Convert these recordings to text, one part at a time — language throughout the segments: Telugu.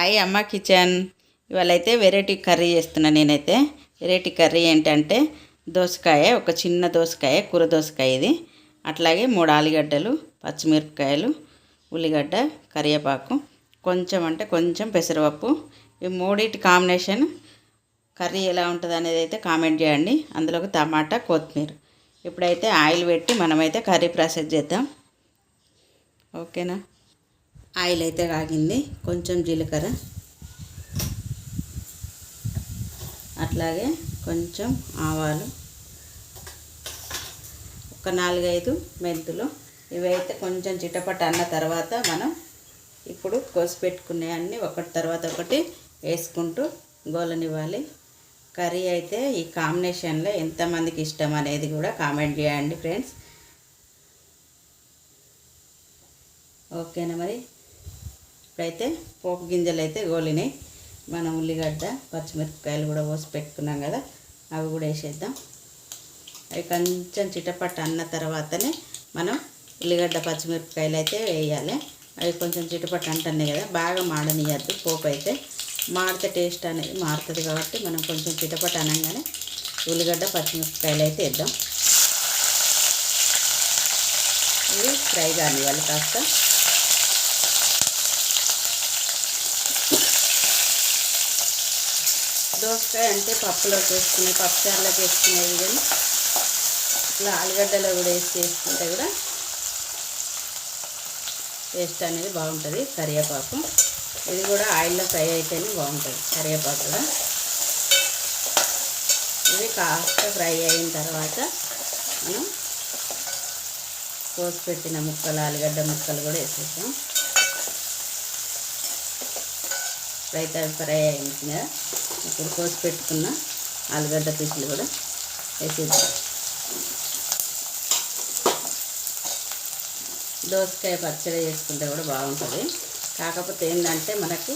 హాయ్ అమ్మ కిచెన్. ఇవాళ అయితే వెరైటీ కర్రీ చేస్తున్నాను. నేనైతే వెరైటీ కర్రీ ఏంటంటే దోసకాయ, ఒక చిన్న దోసకాయ, కూర దోసకాయ ఇది. అట్లాగే 3 ఆలుగడ్డలు, పచ్చిమిరపకాయలు, ఉల్లిగడ్డ, కరివేపాకు, కొంచెం అంటే కొంచెం పెసరపప్పు. ఈ మూడింటి కాంబినేషన్ కర్రీ ఎలా ఉంటుంది అనేది అయితే కామెంట్ చేయండి. అందులోకి టమాటా, కొత్తిమీర. ఇప్పుడైతే ఆయిల్ పెట్టి మనమైతే కర్రీ ప్రాసెస్ చేద్దాం. ఓకేనా? ఆయిల్ అయితే కాగింది. కొంచెం జీలకర్ర, అట్లాగే కొంచెం ఆవాలు, ఒక 4-5 మెంతులు. ఇవైతే కొంచెం చిటపట అన్న తర్వాత మనం ఇప్పుడు కోసి పెట్టుకునే అన్నీ ఒకటి తర్వాత ఒకటి వేసుకుంటూ గోలనివ్వాలి. కర్రీ అయితే ఈ కాంబినేషన్లో ఎంతమందికి ఇష్టం అనేది కూడా కామెంట్ చేయండి ఫ్రెండ్స్. ఓకేనా? మరి ఇప్పుడైతే పోపు గింజలు అయితే గోలినాయి. మనం ఉల్లిగడ్డ, పచ్చిమిరపకాయలు కూడా పోసి పెట్టుకున్నాం కదా, అవి కూడా వేసేద్దాం. అవి కొంచెం చిటపట్ట అన్న తర్వాతనే మనం ఉల్లిగడ్డ, పచ్చిమిరపకాయలు అయితే వేయాలి. అవి కొంచెం చిటపట్ట అంటున్నాయి కదా, బాగా మాడనియద్దు. పోపు అయితే మాడితే టేస్ట్ అనేది మారుతుంది కాబట్టి మనం కొంచెం చిటపట్ట అనగానే ఉల్లిగడ్డ, పచ్చిమిరపకాయలు అయితే వేద్దాం. ఇవి ఫ్రై కానివ్వాలి కాస్త. దోసకాయ అంటే పప్పులోకి వేసుకునే, పప్పుచారులోకి వేసుకునేది, కానీ ఇట్లా ఆలుగడ్డలో కూడా వేసి చేసుకుంటే కూడా టేస్ట్ అనేది బాగుంటుంది. కరివేపాకు ఇది కూడా ఆయిల్లో ఫ్రై అయితేనే బాగుంటుంది. కరివేపాకు కూడా ఇవి కాస్త ఫ్రై అయిన తర్వాత మనం కోసి పెట్టిన ముక్కలు, ఆలుగడ్డ ముక్కలు కూడా వేసేద్దాం. అయితే ఫ్రై అయింది కదా, ఇప్పుడు కోసి పెట్టుకున్న ఆలుగడ్డ పీసులు కూడా వేసేద్దాం. దోసకాయ పచ్చడి చేసుకుంటే కూడా బాగుంటుంది. కాకపోతే ఏంటంటే మనకు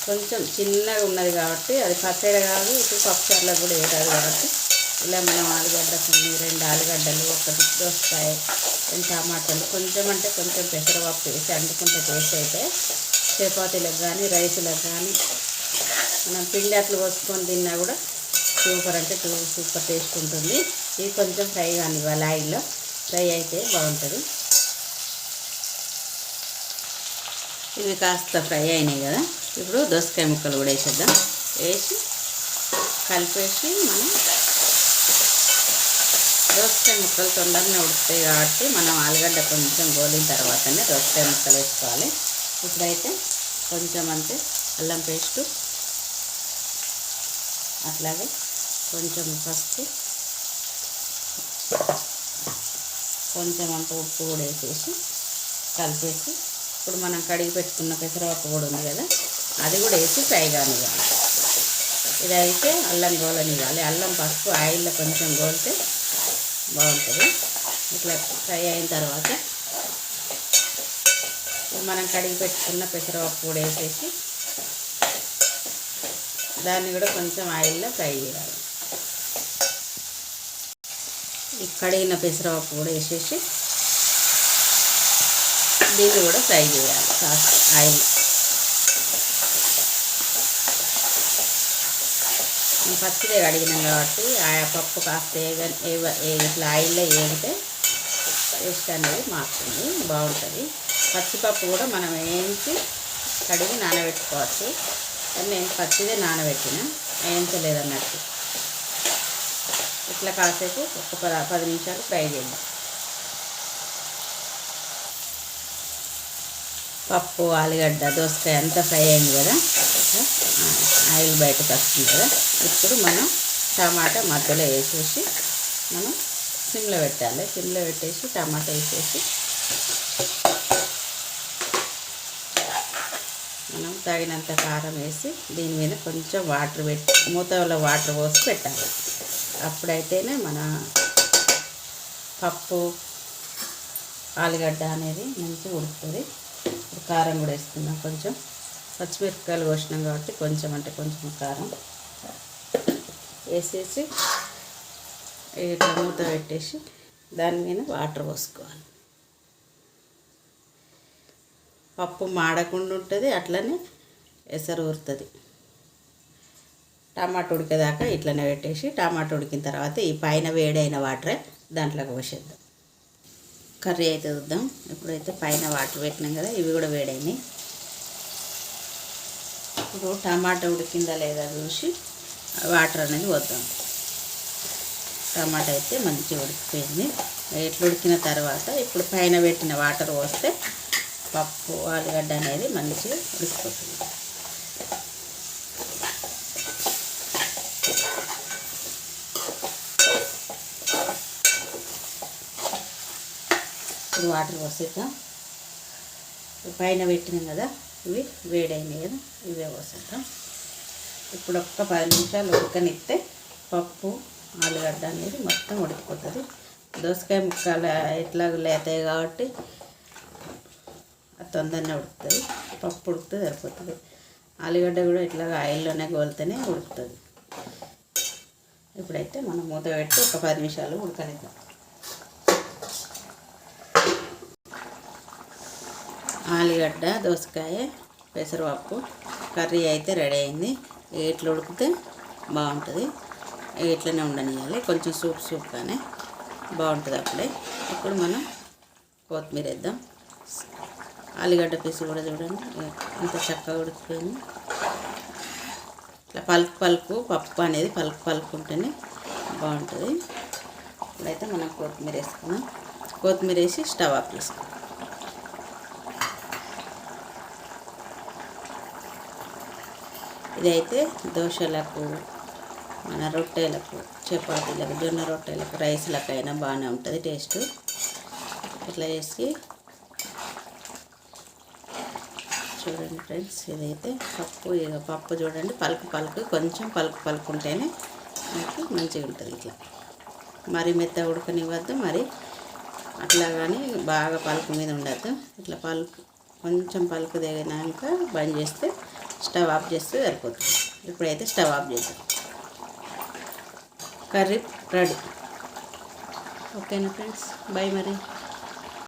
కొంచెం చిన్నగా ఉన్నది కాబట్టి అది పచ్చడి కాదు, ఇప్పుడు పప్పుచారులకు కూడా వేయరాదు కాబట్టి ఇలా మనం ఆలుగడ్డ, 2 ఆలుగడ్డలు, 1 దోసకాయ, 2 టమాటాలు, కొంచెం అంటే కొంచెం పెసరపప్పు వేసి అంటుకుంటే టేస్ట్ అయితే చపాతీలకు కానీ రైసులకు కానీ మనం పిండి అట్లు పోసుకొని తిన్నా కూడా సూపర్ అంటే సూపర్ టేస్ట్ ఉంటుంది. ఇది కొంచెం ఫ్రై కానివ్వాలి, ఆయిల్లో ఫ్రై అయితే బాగుంటుంది. ఇవి కాస్త ఫ్రై అయినాయి కదా, ఇప్పుడు దోసకాయ ముక్కలు కూడా వేసేద్దాం. వేసి కలిపేసి మనం దోసకాయ ముక్కలు తొందరనే ఉడుకుతాయి కాబట్టి మనం ఆలుగడ్డ కొంచెం గోలిన తర్వాతనే దోసకాయ ముక్కలు వేసుకోవాలి. ఇప్పుడైతే కొంచెం అంతే అల్లం పేస్టు, అట్లాగే కొంచెం పసుపు, కొంచెం అంత ఉప్పు కూడా వేసేసి కలిపేసి ఇప్పుడు మనం కడిగి పెట్టుకున్న పెసరపప్పు కూడా ఉంది కదా, అది కూడా వేసి ఫ్రై కానివ్వాలి. ఇదైతే అల్లం గోలనివ్వాలి. అల్లం, పసుపు ఆయిల్లో కొంచెం గోలితే బాగుంటుంది. ఇట్లా ఫ్రై అయిన తర్వాత మనం కడిగి పెట్టుకున్న పెసరపప్పు కూడా వేసేసి దాన్ని కూడా కొంచెం ఆయిల్లో ఫ్రై చేయాలి. ఈ కడిగిన పెసరపప్పు కూడా వేసేసి దీన్ని కూడా ఫ్రై చేయాలి కాస్త ఆయిల్. పచ్చిదే కడిగినాం కాబట్టి ఆ పప్పు కాస్త ఇట్లా ఆయిల్లో వేగితే టేస్ట్ అనేది మారుతుంది, బాగుంటుంది. పచ్చిపప్పు కూడా మనం వేయించి కడిగి నానబెట్టుకోవచ్చు, కానీ నేను పచ్చిదే నానబెట్టిన, వేయించలేదన్నట్టు. ఇట్లా కాసేపు ఒక 10 నిమిషాలు ఫ్రై చేద్దాం. పప్పు, ఆలుగడ్డ, దోసకాయ అంతా ఫ్రై అయింది కదా, ఆయిల్ బయటకు వస్తుంది కదా. ఇప్పుడు మనం టమాటా మధ్యలో వేసేసి మనం సిమ్లో పెట్టాలి. సిమ్లో పెట్టేసి టమాటా వేసేసి మనం తగినంత కారం వేసి దీని మీద కొంచెం వాటర్ పెట్టి మూతలో వాటర్ పోసి పెట్టాలి. అప్పుడైతేనే మన పప్పు, ఆలుగడ్డ అనేది మంచిగా ఉడుకుతుంది. ఇప్పుడు కారం కూడా వేసుకుందాం. కొంచెం పచ్చిమిరపకాయలు కోసినాం కాబట్టి కొంచెం అంటే కొంచెం కారం వేసేసి ఇట్లా మూత పెట్టేసి దాని మీద వాటర్ పోసుకోవాలి. పప్పు మాడకుండా ఉంటుంది, అట్లనే ఎసరు ఊరుతుంది. టమాటా ఉడికేదాకా ఇట్లనే పెట్టేసి టమాటా ఉడికిన తర్వాత ఈ పైన వేడైన వాటరే దాంట్లోకి పోసేద్దాం. కర్రీ అయితే చూద్దాం. ఇప్పుడైతే పైన వాటర్ పెట్టినాం కదా, ఇవి కూడా వేడైనాయి. ఇప్పుడు టమాటా ఉడికిందా లేదా చూసి వాటర్ అనేది వద్దాం. టమాటా అయితే మంచిగా ఉడికిపోయింది. ఇట్లా ఉడికిన తర్వాత ఇప్పుడు పైన పెట్టిన వాటర్ పోస్తే పప్పు ఆలుగడ్డ అనేది మంచిగా ఉడికిపోతుంది. ఇప్పుడు వాటర్ పోసేద్దాం. పైన పెట్టినాం కదా, ఇవి వేడైనాయి కదా, ఇవే పోసేద్దాం. ఇప్పుడు ఒక్క 10 నిమిషాలు ఉడకనిస్తే పప్పు ఆలుగడ్డ అనేది మొత్తం ఉడికిపోతుంది. దోసకాయ ముక్కలు ఎట్లాగో లేతాయి కాబట్టి అది తొందరనే ఉడుకుతుంది. పప్పు ఉడికితే సరిపోతుంది. ఆలుగడ్డ కూడా ఇట్లాగ ఆయిల్లోనే గోలితేనే ఉడుకుతుంది. ఇప్పుడైతే మనం మూత పెట్టి ఒక 10 నిమిషాలు ఉడకనిద్దాం. ఆలుగడ్డ దోసకాయ పెసరపప్పు కర్రీ అయితే రెడీ అయింది. ఇట్లా ఉడికితే బాగుంటుంది. ఇట్లనే ఉండనియాలి, కొంచెం సూప్గానే బాగుంటుంది అప్పుడే. ఇప్పుడు మనం కొత్తిమీర వేద్దాం. ఆలుగడ్డ పీసు కూడా చూడండి ఎంత చక్కగా ఉడికిపోయింది. ఇట్లా పలుకు పప్పు అనేది పలుకు ఉంటేనే బాగుంటుంది. ఇప్పుడైతే మనం కొత్తిమీర వేసుకున్నాం. కొత్తిమీర వేసి స్టవ్ ఆఫ్ చేసుకున్నాం. ఇదైతే దోశలకు, మన రొట్టెలకు, చపాతీలకు, జొన్న రొట్టెలకు, రైస్లకైనా బాగానే ఉంటుంది టేస్ట్. ఇట్లా చేసి చూడండి ఫ్రెండ్స్. ఇదైతే పప్పు, ఇక పప్పు చూడండి పలుకు కొంచెం పలుకు ఉంటేనే మనకి మంచిగా ఉంటుంది. ఇట్లా మరీ మెత్త ఉడకనివ్వద్దు, మరి అట్లా కానీ బాగా పలుకు మీద ఉండద్దు. ఇట్లా కొంచెం పలుకు దిగినాక బంద్ చేస్తే స్టవ్ ఆఫ్ చేస్తే సరిపోతుంది. ఇప్పుడైతే స్టవ్ ఆఫ్ చేద్దాం. Curry ready. ఓకేనా ఫ్రెండ్స్, బాయ్ మరి.